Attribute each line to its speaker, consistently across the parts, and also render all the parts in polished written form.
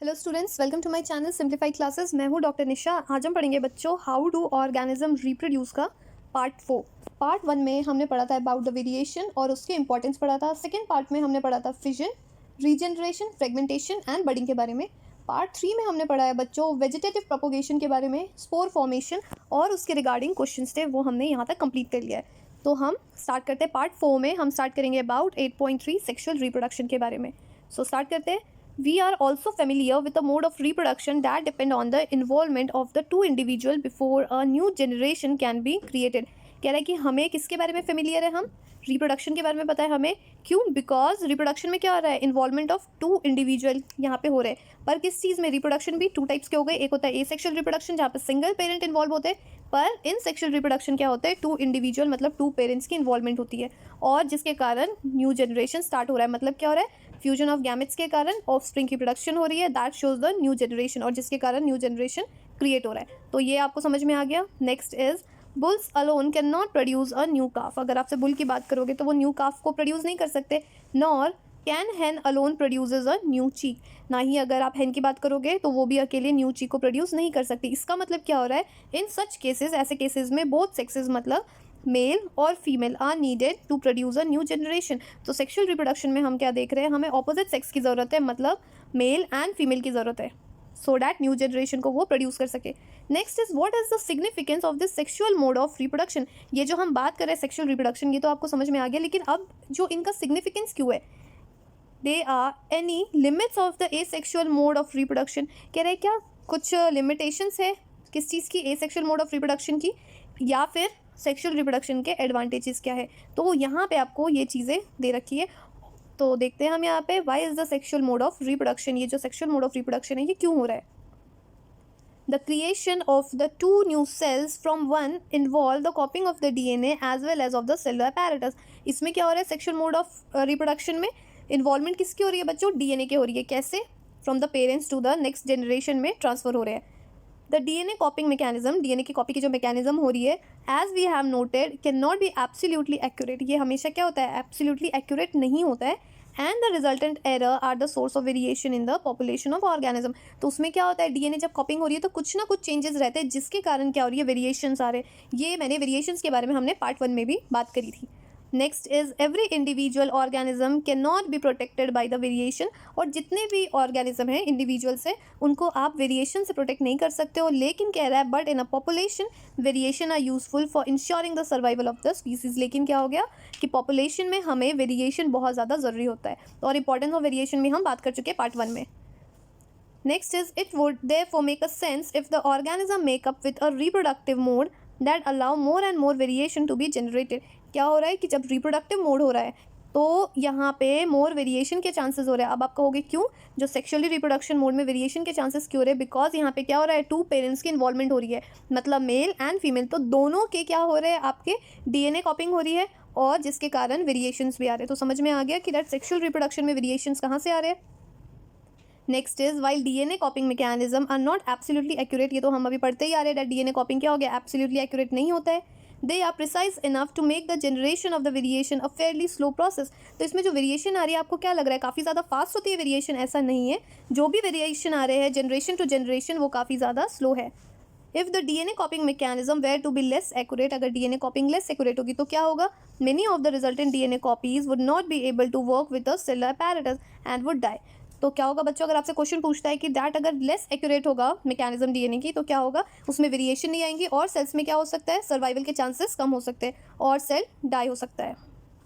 Speaker 1: Hello students, welcome to my channel simplified classes. मैं हूं doctor Nisha. आज हम पढ़ेंगे बच्चों हाउ डू ऑर्गेनिज्म रिप्रोड्यूस का पार्ट 4। पार्ट 1 में हमने पढ़ा था अबाउट द वेरिएशन और उसके इंपॉर्टेंस पढ़ा था। सेकेंड पार्ट में हमने पढ़ा था fission, regeneration, fragmentation and budding के बारे में। पार्ट 3 में हमने पढ़ा है बच्चों वेजिटेटिव प्रोपोगेशन के बारे में, स्पोर फॉर्मेशन और उसके रिगार्डिंग क्वेश्चंस थे, वो हमने यहाँ तक कंप्लीट कर लिया है। तो हम स्टार्ट करते हैं पार्ट 4 में। हम स्टार्ट करेंगे अबाउट 8.3 सेक्शुअल रिप्रोडक्शन के बारे में। सो स्टार्ट करते हैं। We are also familiar with the mode of reproduction that depend on the involvement of the two individual before a new generation can be created। कह रहा है कि हमें किसके बारे में फेमिलियर है, हम रिप्रोडक्शन के बारे में पता है हमें। क्यों? बिकॉज रिप्रोडक्शन में क्या हो रहा है, इन्वॉल्वमेंट ऑफ टू इंडिविजुअल यहाँ पे हो रहे हैं। पर किस चीज़ में? रिप्रोडक्शन भी टू टाइप्स के हो गए। एक होता है एसेक्सुअल रिप्रोडक्शन जहाँ पे सिंगल पेरेंट इन्वॉल्व होते हैं, पर इन सेक्शुअल रिप्रोडक्शन क्या होता है, टू इंडिविजुअल मतलब टू पेरेंट्स की इन्वॉल्वमेंट होती है और जिसके कारण न्यू जनरेशन स्टार्ट हो रहा है। मतलब क्या हो रहा है, फ्यूजन ऑफ गैमेट्स के कारण ऑफस्प्रिंग की प्रोडक्शन हो रही है, that shows the new generation और जिसके कारण न्यू जनरेशन क्रिएट हो रहा है। तो ये आपको समझ में आ गया। Next is bulls alone can not produce a new calf. अगर आपसे बुल की बात करोगे तो वो न्यू काफ को प्रोड्यूस नहीं कर सकते। Nor can hen alone produces a new chick. ना ही अगर आप हैन की बात करोगे तो वो भी अकेले न्यू चीक को प्रोड्यूस नहीं कर सकती। इसका मतलब क्या हो रहा है, इन सच केसेस, ऐसे केसेस में बोथ सेक्सेस मतलब मेल और female are needed to produce a new generation. तो सेक्शुअल रिप्रोडक्शन में हम क्या देख रहे हैं, हमें ऑपोजिट सेक्स की ज़रूरत है, मतलब मेल एंड फीमेल की ज़रूरत है, सो डैट न्यू जनरेशन को वो प्रोड्यूस कर सके। Next is what is the significance of this sexual mode of reproduction. ये जो हम बात कर रहे हैं सेक्शुअल रिप्रोडक्शन, ये तो आपको समझ में आ गया, लेकिन अब जो इनका सिग्निफिकेंस क्यों है, they are any limits of the asexual mode of reproduction. कह रहे हैं क्या कुछ लिमिटेशंस है किस चीज़ की, एसेक्सुअल मोड ऑफ रिप्रोडक्शन की, या फिर सेक्शुअल रिप्रोडक्शन के एडवांटेजेस क्या है। तो यहाँ पे आपको ये चीज़ें दे रखी है। तो देखते हैं हम यहाँ पे why is the sexual mode of reproduction. ये जो सेक्शुअल मोड ऑफ रिप्रोडक्शन है ये क्यों हो रहा है। The creation of the two new cells from one involve the copying of the DNA as well as of the cellular apparatus। इसमें क्या हो रहा है, सेक्शुअल मोड ऑफ रिप्रोडक्शन में इन्वॉल्वमेंट किसकी हो रही है बच्चों, डीएनए की हो रही है। कैसे? From the parents to the next generation में ट्रांसफर हो रहे हैं। The DNA copying mechanism, DNA की कॉपी की जो मैकेनिज्म हो रही है, as we have noted can not be absolutely accurate. ये हमेशा क्या होता है, एब्सोल्युटली एक्यूरेट नहीं होता है। And the resultant error are the source of variation in the population of organism. तो उसमें क्या होता है, डीएनए जब कॉपिंग हो रही है तो कुछ ना कुछ चेंजेस रहते हैं जिसके कारण क्या हो रही है, वेरिएशंस आ रहे हैं। ये मैंने वेरिएशंस के बारे में हमने पार्ट 1 में भी बात करी थी। Next is every individual organism can not be protected by the variation. और जितने भी ऑर्गेनिज्म हैं इंडिविजुअल्स हैं उनको आप वेरिएशन से प्रोटेक्ट नहीं कर सकते हो, लेकिन कह रहा है but in a population variation are useful for ensuring the survival of the species. लेकिन क्या हो गया कि पॉपुलेशन में हमें वेरिएशन बहुत ज़्यादा ज़रूरी होता है और इंपॉर्टेंस ऑफ वेरिएशन में हम बात कर चुके हैं पार्ट 1 में। Next is it would therefore make a sense if the organism make up with a reproductive mode that allow more and more variation to be generated। क्या हो रहा है कि जब रिप्रोडक्टिव मोड हो रहा है तो यहाँ पे मोर वेरिएशन के चांसेस हो रहे हैं। अब आप कहोगे क्यों, जो सेक्सुअली रिप्रोडक्शन मोड में वेरिएशन के चांसेस क्यों हो रहे हैं, बिकॉज यहाँ पे क्या हो रहा है, टू पेरेंट्स की इन्वॉल्वमेंट हो रही है, मतलब मेल एंड फीमेल, तो दोनों के क्या हो रहे हैं, आपके डीएनए कॉपिंग हो रही है और जिसके कारण वेरिएशंस भी आ रहे हैं। तो समझ में आ गया कि दैट सेक्सुअल रिप्रोडक्शन में वेरिएशंस कहाँ से आ रहे हैं। Next is while DNA copying mechanism are not absolutely accurate. ये तो हम अभी पढ़ते ही आ रहे हैं, डीएनए कॉपिंग क्या हो गया, एब्सोल्युटली एक्यूरेट नहीं होता है। They are precise enough to make the generation of the variation a fairly slow process. तो इसमें जो वेरिएशन आ रही है आपको क्या लग रहा है, काफ़ी ज़्यादा फास्ट होती है वेरिएशन? ऐसा नहीं है, जो भी वेरिएशन आ रहे हैं जनरेशन टू जनरेशन वो काफ़ी ज़्यादा स्लो है। If the DNA copying mechanism were to be less accurate, अगर डीएनए कॉपिंग लेस एक्यूरेट होगी तो क्या होगा, many of the resultant DNA copies would not be able to work with the cellular apparatus and would die. तो क्या होगा बच्चों, अगर आपसे क्वेश्चन पूछता है कि दैट अगर लेस एक्यूरेट होगा मैकेनिज्म डीएनए की तो क्या होगा, उसमें वेरिएशन नहीं आएंगी और सेल्स में क्या हो सकता है, सर्वाइवल के चांसेस कम हो सकते हैं और सेल डाई हो सकता है।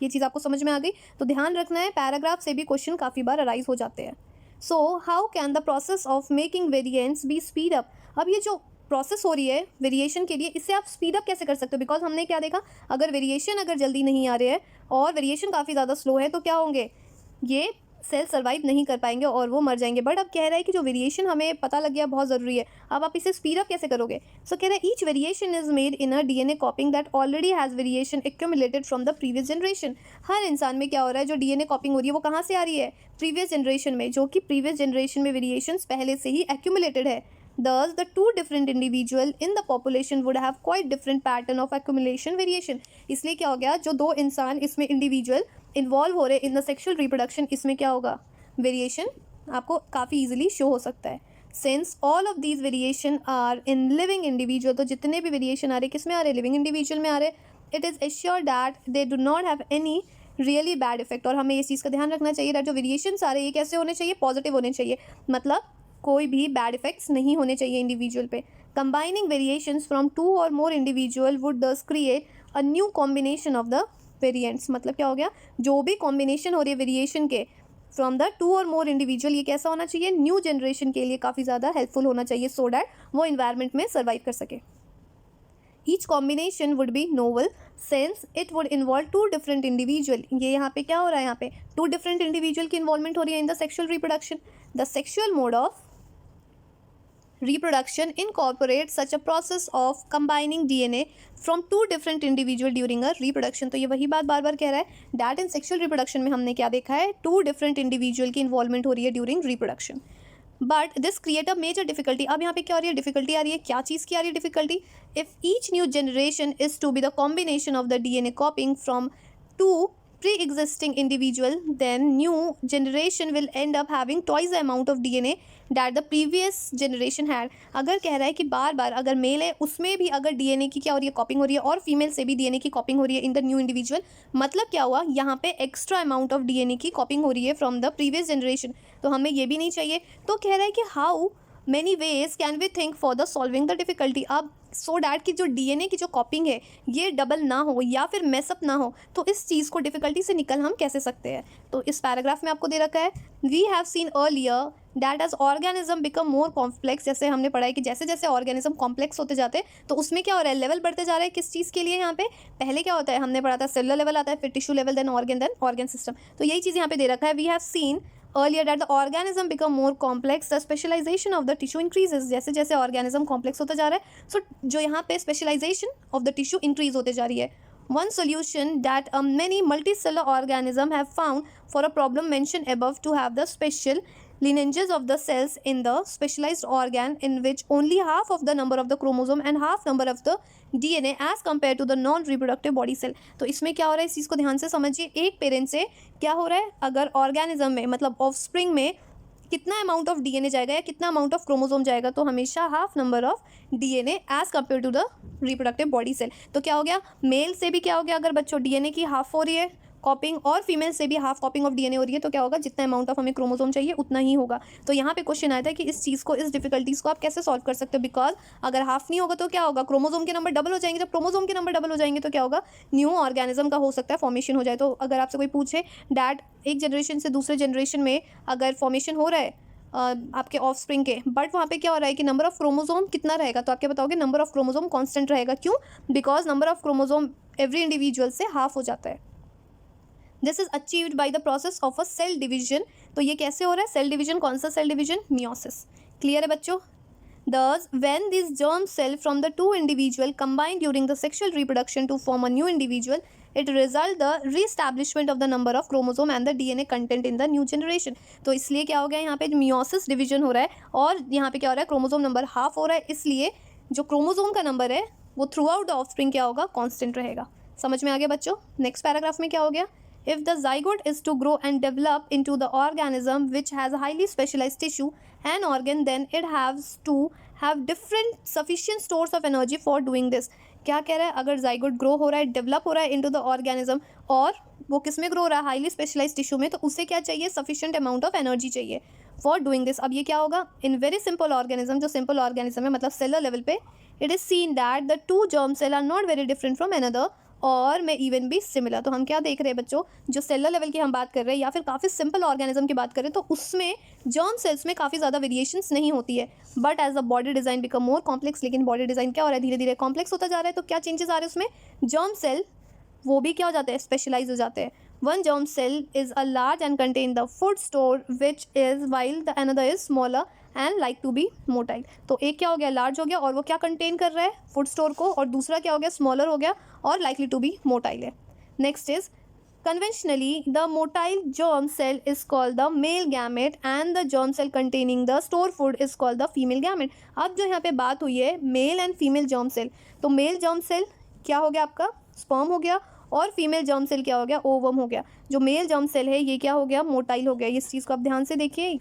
Speaker 1: ये चीज़ आपको समझ में आ गई। तो ध्यान रखना है, पैराग्राफ से भी क्वेश्चन काफ़ी बार अराइज हो जाते हैं। So how can the process of making variants be speed up. अब ये जो प्रोसेस हो रही है वेरिएशन के लिए, इससे आप स्पीड अप कैसे कर सकते हो, बिकॉज हमने क्या देखा, अगर वेरिएशन अगर जल्दी नहीं आ रहे हैं और वेरिएशन काफ़ी ज़्यादा स्लो है तो क्या होंगे, ये सेल सर्वाइव नहीं कर पाएंगे और वो मर जाएंगे। बट अब कह रहा है कि जो वेरिएशन हमें पता लग गया बहुत ज़रूरी है, अब आप इसे स्पीड अप कैसे करोगे। सो कह रहा है each variation is made in a DNA copying that already has variation accumulated from the previous generation. हर इंसान में क्या हो रहा है, जो डीएनए कॉपिंग हो रही है वो कहाँ से आ रही है, प्रीवियस जनरेशन में, जो कि प्रीवियस जनरेशन में वेरिएशंस पहले से ही एक्यूमुलेटेड है। Thus, the two different individual in the population would have quite different pattern of accumulation variation। इसलिए क्या हो गया, जो दो इंसान इसमें इंडिविजुअल इन्वॉल्व हो रहे इन द सेक्शुअल रिप्रोडक्शन, इसमें क्या होगा, वेरिएशन आपको काफ़ी ईजिली शो हो सकता है। Since all of these variation are in living individual, तो जितने भी वेरिएशन आ रहे किस में आ रहे, लिविंग इंडिविजुअल में आ रहे, it is assure that they do not have any really bad effect. और हमें इस चीज़ का ध्यान रखना चाहिए दैट जो वेरिएशंस आ रहे हैं ये कैसे होने चाहिए, पॉजिटिव होने चाहिए, मतलब कोई भी बैड इफेक्ट्स नहीं होने चाहिए इंडिविजुअल पे। कंबाइनिंग वेरिएशंस फ्रॉम 2 और मोर इंडिविजुअल वुड दस create a new combination of the variants. मतलब क्या हो गया, जो भी कॉम्बिनेशन हो रही है वेरिएशन के फ्रॉम द 2 और मोर इंडिविजुअल, ये कैसा होना चाहिए, न्यू जनरेशन के लिए काफ़ी ज़्यादा हेल्पफुल होना चाहिए सो डैट वो इन्वायरमेंट में सर्वाइव कर सके। Each combination would be novel since it would involve 2 different individual. ये यहाँ पे क्या हो रहा है, यहाँ पे 2 डिफरेंट इंडिविजुअल की इन्वॉल्वमेंट हो रही है in the sexual reproduction. The sexual mode of reproduction incorporates such a process of combining DNA from 2 different individual during a reproduction। तो ये वही बात बार बार कह रहा है that in sexual reproduction में हमने क्या देखा है, 2 different individual की involvement हो रही है during reproduction। But this create a major difficulty. अब यहाँ पे क्या हो रही है, डिफिकल्टी आ रही है, क्या चीज़ की आ रही है difficulty, if each new generation is to be the combination of the DNA copying from 2 pre-existing individual, then new generation will end up having twice the amount of DNA that the previous generation had। अगर कह रहा है कि बार बार अगर mail है उसमें भी अगर DNA की क्या हो रही है, कॉपिंग हो रही है, और फीमेल से भी DNA की कॉपिंग हो रही है इन द न्यू इंडिविजुअल, मतलब क्या हुआ, यहाँ पे एक्स्ट्रा अमाउंट ऑफ DNA की कॉपिंग हो रही है फ्रॉम द प्रीवियस जनरेशन। तो हमें ये भी नहीं चाहिए। तो कह रहा है कि how many ways can we think for the solving the difficulty. अब सो डैट कि जो DNA की जो कॉपिंग है ये डबल ना हो या फिर मेसअप ना हो, तो इस चीज़ को डिफिकल्टी से निकल हम कैसे सकते हैं। तो इस पैराग्राफ में आपको दे रखा है, we have seen earlier that as organism become more complex. जैसे हमने पढ़ा है कि जैसे जैसे ऑर्गेनिज्म कॉम्प्लेक्स होते जाते हैं तो उसमें क्या हो रहा है, लेवल बढ़ते जा रहा है। किस चीज़ के लिए, यहाँ पे पहले क्या होता है, हमने पढ़ा था सेलुलर लेवल आता है, फिर tissue level, then organ system. तो यही चीज़ यहाँ पे दे रखा है, we have seen earlier that the organism become more complex, the specialization of the tissue increases। जैसे जैसे organism complex होता जा रहा है, so जो यहाँ पे specialization of the tissue increase होते जा रही है। One solution that many multicellular organisms have found for a problem mentioned above to have the special lineages of the cells in the specialized organ in which only half of the number of the chromosome and half number of the DNA as compared to the non-reproductive body cell। तो इसमें क्या हो रहा है, इस चीज़ को ध्यान से समझिए। एक पेरेंट से क्या हो रहा है, अगर ऑर्गेनिज्म में मतलब ऑफस्प्रिंग में कितना अमाउंट ऑफ DNA जाएगा या कितना अमाउंट ऑफ क्रोमोसोम जाएगा, तो हमेशा half number of DNA as compare to the reproductive body cell. तो क्या हो गया, मेल से भी क्या हो गया, अगर बच्चों DNA की हाफ हो रही है कॉपिंग और फीमेल से भी हाफ कॉपिंग ऑफ DNA हो रही है, तो क्या होगा, जितना अमाउंट ऑफ हमें क्रोमोसोम चाहिए उतना ही होगा। तो यहाँ पे क्वेश्चन आया था कि इस चीज़ को, इस डिफिकल्टीज़ को आप कैसे सॉल्व कर सकते हो, बिकॉज अगर हाफ नहीं होगा तो क्या होगा, क्रोमोसोम के नंबर डबल हो जाएंगे। जब क्रोमोसोम के नंबर डबल हो जाएंगे तो क्या होगा, न्यू ऑर्गेनिज्म का हो सकता है फॉर्मेशन हो जाए। तो अगर आपसे कोई पूछे डैड एक जनरेशन से दूसरे जनरेशन में अगर फॉर्मेशन हो रहा है आपके ऑफ स्प्रिंग के, बट वहाँ पे क्या हो रहा है कि नंबर ऑफ क्रोमोसोम कितना रहेगा, तो आप क्या बताओगे, नंबर ऑफ क्रोमोसोम कांस्टेंट रहेगा। क्यों, because number of chromosome every individual से हाफ हो जाता है। This is achieved by the process of a cell division. तो ये कैसे हो रहा है, सेल डिवीजन, कौन सा सेल डिवीजन, मियोसिस। क्लियर है बच्चों। Thus, when these germ cells from the 2 individual combine during the sexual reproduction to form a new individual, it result the re-establishment of the number of chromosome and the DNA content in the new generation। तो इसलिए क्या हो गया, यहाँ पे meiosis division हो रहा है और यहाँ पे क्या हो रहा है, क्रोमोसोम नंबर हाफ हो रहा है, इसलिए जो क्रोमोसोम का नंबर है वो थ्रू आउट द ऑफस्प्रिंग क्या होगा, कॉन्स्टेंट रहेगा। समझ में आ गया बच्चों। नेक्स्ट पैराग्राफ में क्या हो गया, if the zygote is to grow and develop into the organism which has a highly specialized tissue and organ, then it has to have different sufficient stores of energy for doing this। क्या कह रहा है, अगर zygote grow हो रहा है, develop हो रहा है इनटू द ऑर्गेनिज्म, और वो किस में ग्रो हो रहा है, हाईली स्पेशलाइज्ड टिश्यू में, तो उसे क्या चाहिए, सफिशिएंट अमाउंट ऑफ एनर्जी चाहिए फॉर डूइंग दिस। अब ये क्या होगा, इन वेरी सिंपल ऑर्गेनिज्म, जो सिंपल ऑर्गेनिज्म है मतलब सेलर लेवल पे, it is seen that the 2 germ cell are not very different from another और मे इवन भी सिमिलर। तो हम क्या देख रहे हैं बच्चों, जो सेलर लेवल की हम बात कर रहे हैं या फिर काफ़ी सिंपल ऑर्गेनिज्म की बात करें, तो उसमें जर्म सेल्स में काफ़ी ज़्यादा वेरिएशंस नहीं होती है। But as the body design become more complex, लेकिन बॉडी डिज़ाइन क्या हो रहा है, धीरे धीरे कॉम्प्लेक्स होता जा रहा है। तो क्या चेंजेस आ रहे हैं उसमें, जर्म सेल वो भी क्या हो जाते हैं, स्पेशलाइज हो जाते हैं। One germ cell is a large and contain the food store which is while the another is smaller and like to be motile. तो एक क्या हो गया, लार्ज हो गया और वो क्या कंटेन कर रहा है, फूड स्टोर को, और दूसरा क्या हो गया, स्मॉलर हो गया और लाइकली टू बी मोटाइल है। Next is conventionally the motile germ cell is called the male gamete and the germ cell containing the store food is called the female gamete। अब जो यहाँ पे बात हुई है male and female germ cell, तो male germ cell क्या हो गया आपका, स्पर्म हो गया, और फीमेल जर्म सेल क्या हो गया, ओवम हो गया। जो मेल जर्म सेल है ये क्या हो गया, मोटाइल हो गया। इस चीज़ को आप ध्यान से देखिए,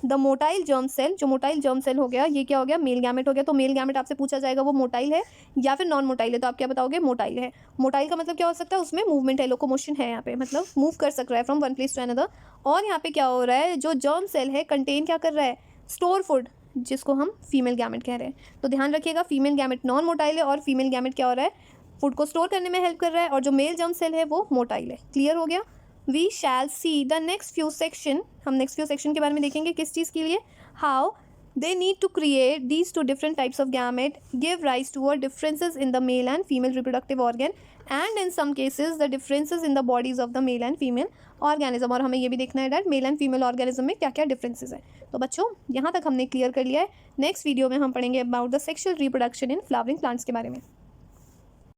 Speaker 1: द मोटाइल जर्म सेल, जो मोटाइल जर्म सेल हो गया ये क्या हो गया, मेल गैमेट हो गया। तो मेल गैमेट आपसे पूछा जाएगा वो मोटाइल है या फिर नॉन मोटाइल है, तो आप क्या बताओगे, मोटाइल है। मोटाइल का मतलब क्या हो सकता है, उसमें मूवमेंट है, लोकोमोशन है, यहाँ पे मतलब मूव कर सक रहा है from one place to another. और यहाँ पे क्या हो रहा है, जो जर्म सेल है कंटेन क्या कर रहा है, स्टोर फूड, जिसको हम फीमेल गैमेट कह रहे हैं। तो ध्यान रखिएगा, फीमेल गैमेट नॉन मोटाइल है और फीमेल गैमेट क्या हो रहा है, फूड को स्टोर करने में हेल्प कर रहा है, और जो मेल जर्म सेल है वो मोटाइल है। क्लियर हो गया। We shall see the next few section, हम नेक्स्ट फ्यू सेक्शन के बारे में देखेंगे, किस चीज़ के लिए, how they need to create these two different types of gamete give rise to differences in the male and female reproductive organ and in some cases the differences in the bodies of the male and female organism। और हमें ये भी देखना है that mail and female organism में क्या क्या differences है। तो बच्चों यहाँ तक हमने क्लियर कर लिया है। नेक्स्ट वीडियो में हम पढ़ेंगे about the sexual reproduction in flowering plants के बारे में।